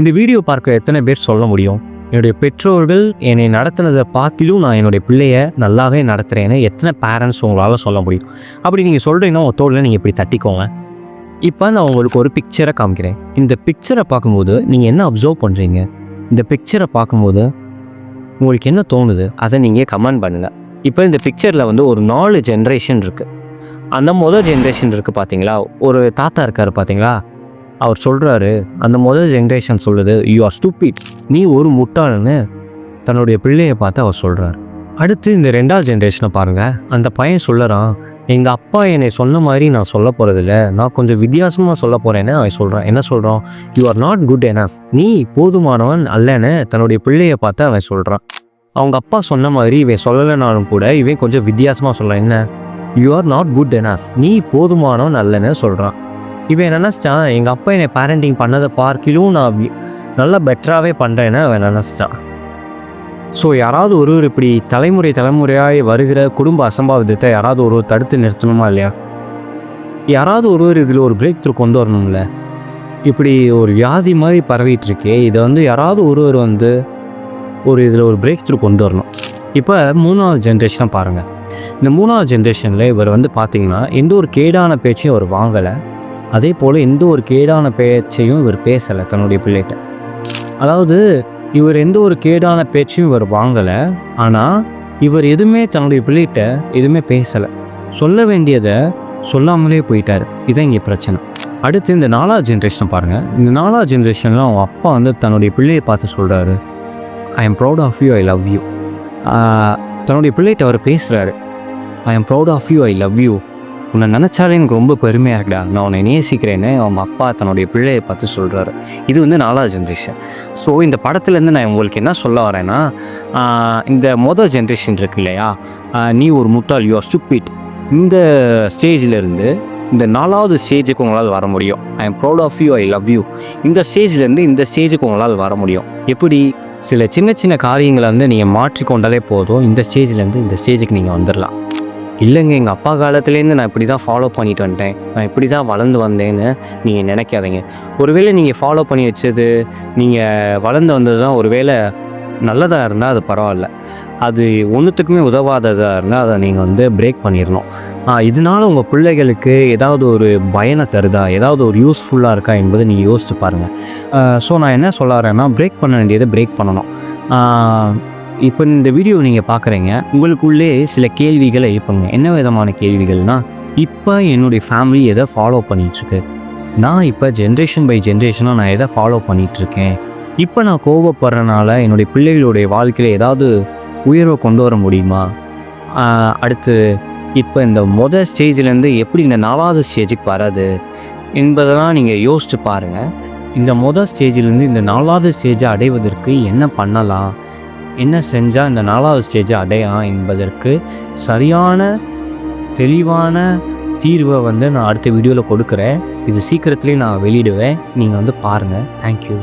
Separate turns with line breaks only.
இந்த வீடியோ பார்க்க எத்தனை பேர் சொல்ல முடியும், என்னுடைய பெற்றோர்கள் என்னை நடத்தினதை பார்த்திலும் நான் என்னுடைய பிள்ளைய நல்லாவே நடத்துகிறேன்னு எத்தனை பேரண்ட்ஸ் உங்களால் சொல்ல முடியும்? அப்படி நீங்கள் சொல்கிறீங்கன்னா உங்கள் தோளில் நீங்கள் இப்படி தட்டிக்கோங்க. இப்போ நான் உங்களுக்கு ஒரு பிக்சரை காமிக்கிறேன். இந்த பிக்சரை பார்க்கும்போது நீங்கள் என்ன அப்சர்வ் பண்ணுறீங்க? இந்த பிக்சரை பார்க்கும்போது உங்களுக்கு என்ன தோணுது? அதை நீங்கள் கமெண்ட் பண்ணுங்கள். இப்போ இந்த பிக்சரில் ஒரு 4 ஜென்ரேஷன் இருக்குது. அந்த முதல் ஜென்ரேஷன் இருக்குது பார்த்தீங்களா, ஒரு தாத்தா இருக்கார் பார்த்தீங்களா, அவர் சொல்கிறாரு, அந்த முதல் ஜென்ரேஷன் சொல்லுது, யூ ஆர் ஸ்டூபிட், நீ ஒரு முட்டாள்னு தன்னுடைய பிள்ளையை பார்த்து அவர் சொல்கிறார். அடுத்து இந்த 2வது ஜென்ரேஷனை பாருங்கள். அந்த பையன் சொல்லுறான், எங்கள் அப்பா என்னை சொன்ன மாதிரி நான் சொல்ல போகிறதில்ல, நான் கொஞ்சம் வித்தியாசமாக சொல்ல போகிறேன்னு அவன் சொல்கிறான். என்ன சொல்கிறான்? You are not good enough, நீ போதுமானவன் அல்லன்னு தன்னுடைய பிள்ளையை பார்த்து அவன் சொல்கிறான். அவங்க அப்பா சொன்ன மாதிரி இவன் சொல்லலைனாலும் கூட இவன் கொஞ்சம் வித்தியாசமாக சொல்கிறான். என்ன? You are not good enough, நீ போதுமானவன் அல்லன்னு சொல்கிறான். இவன் நினச்சிட்டான், எங்கள் அப்பா என்னை பேரண்டிங் பண்ணதை பார்க்கிலும் நான் நல்லா பெட்டராகவே பண்ணுறேன்னு அவன் நினச்சிட்டான். ஸோ யாராவது ஒருவர் இப்படி தலைமுறையாக வருகிற குடும்ப அசம்பாவிதத்தை யாராவது ஒருவர் தடுத்து நிறுத்தணுமா இல்லையா? யாராவது ஒருவர் இதில் ஒரு பிரேக் த்ரூ கொண்டு வரணும்ல? இப்படி ஒரு வியாதி மாதிரி பரவிட்டு இருக்கே, இதை யாராவது ஒருவர் இதில் ஒரு பிரேக் த்ரூ கொண்டு வரணும். இப்போ 3வது ஜென்ரேஷனை பாருங்கள். இந்த 3வது ஜென்ரேஷனில் இவர் பார்த்தீங்கன்னா எந்த ஒரு கேடான பேச்சையும் அவர் வாங்கலை, அதே போல் எந்த ஒரு கேடான பேச்சையும் இவர் பேசலை தன்னுடைய பிள்ளைகிட்ட. அதாவது இவர் எந்த ஒரு கேடான பேச்சையும் இவர் வாங்கலை, ஆனால் இவர் எதுவுமே தன்னுடைய பிள்ளைகிட்ட எதுவுமே பேசலை, சொல்ல வேண்டியதை சொல்லாமலே போயிட்டார். இதுதான் இங்கே பிரச்சனை. அடுத்து இந்த 4வது ஜென்ரேஷனை பாருங்கள். இந்த 4வது ஜென்ரேஷனில் அவங்க அப்பா தன்னுடைய பிள்ளையை பார்த்து சொல்கிறாரு, I am proud of you, I love you. தன்னுடைய பிள்ளைகிட்ட அவர் பேசுகிறாரு, I am proud of you, I love you, உன்னை நினச்சாலே எனக்கு ரொம்ப பெருமையாக இருக்குடா, நான் உன்னை நேசிக்கிறேன்னு அவங்க அப்பா தன்னுடைய பிள்ளையை பார்த்து சொல்கிறாரு. இது 4வது ஜென்ரேஷன். ஸோ இந்த படத்துலேருந்து நான் உங்களுக்கு என்ன சொல்ல வரேன்னா, இந்த மொதல் ஜென்ரேஷன் இருக்கு இல்லையா, நீ ஒரு முட்டாள், யூ ஆர் ஸ்டூபிட், இந்த ஸ்டேஜிலேருந்து இந்த 4வது ஸ்டேஜுக்கு உங்களால் வர முடியும். I am proud of you, I love you. இந்த ஸ்டேஜ்லேருந்து இந்த ஸ்டேஜுக்கு உங்களால் வர முடியும். எப்படி? சில சின்ன சின்ன காரியங்களை நீங்கள் மாற்றிக்கொண்டாலே போதும், இந்த ஸ்டேஜ்லேருந்து இந்த ஸ்டேஜுக்கு நீங்கள் வந்துடலாம். இல்லைங்க, எங்கள் அப்பா காலத்துலேருந்து நான் இப்படி தான் ஃபாலோ பண்ணிட்டு வந்துட்டேன், நான் இப்படி தான் வளர்ந்து வந்தேன்னு நீங்கள் நினைக்காதீங்க. ஒருவேளை நீங்கள் ஃபாலோ பண்ணி வச்சது, நீங்கள் வளர்ந்து வந்தது தான் ஒருவேளை நல்லதாக இருந்தால் அது பரவாயில்ல, அது ஒன்றுத்துக்குமே உதவாததாக இருந்தால் அதை நீங்கள் பிரேக் பண்ணிடணும். இதனால் உங்கள் பிள்ளைகளுக்கு ஏதாவது ஒரு பயனை தருதா, ஏதாவது ஒரு யூஸ்ஃபுல்லாக இருக்கா என்பதை நீங்கள் யோசிச்சு பாருங்கள். ஸோ நான் என்ன சொல்ல வரேன்னா, பிரேக் பண்ண வேண்டியதை பிரேக் பண்ணணும். இப்போ இந்த வீடியோ நீங்கள் பார்க்குறீங்க, உங்களுக்குள்ளே சில கேள்விகளை எழுப்புங்க. என்ன விதமான கேள்விகள்னால், இப்போ என்னுடைய ஃபேமிலி எதை ஃபாலோ பண்ணிகிட்ருக்கு, நான் இப்போ ஜென்ரேஷன் பை ஜென்ரேஷனாக நான் எதை ஃபாலோ பண்ணிகிட்ருக்கேன், இப்போ நான் கோபப்படுறதுனால என்னுடைய பிள்ளைகளுடைய வாழ்க்கையில் ஏதாவது உயர்வை கொண்டு வர முடியுமா, அடுத்து இப்போ இந்த மொதல் ஸ்டேஜ்லேருந்து எப்படி இந்த 4வது ஸ்டேஜுக்கு வராது என்பதெல்லாம் நீங்கள் யோசிச்சு பாருங்கள். இந்த மொதல் ஸ்டேஜிலேருந்து இந்த 4வது ஸ்டேஜை அடைவதற்கு என்ன பண்ணலாம், என்ன செஞ்சால் இந்த 4வது ஸ்டேஜை அடையலாம் என்பதற்கு சரியான தெளிவான தீர்வை நான் அடுத்த வீடியோவில் கொடுக்குறேன். இது சீக்கிரத்துலேயே நான் வெளியிடுவேன். நீங்கள் பாருங்கள். தேங்க்யூ.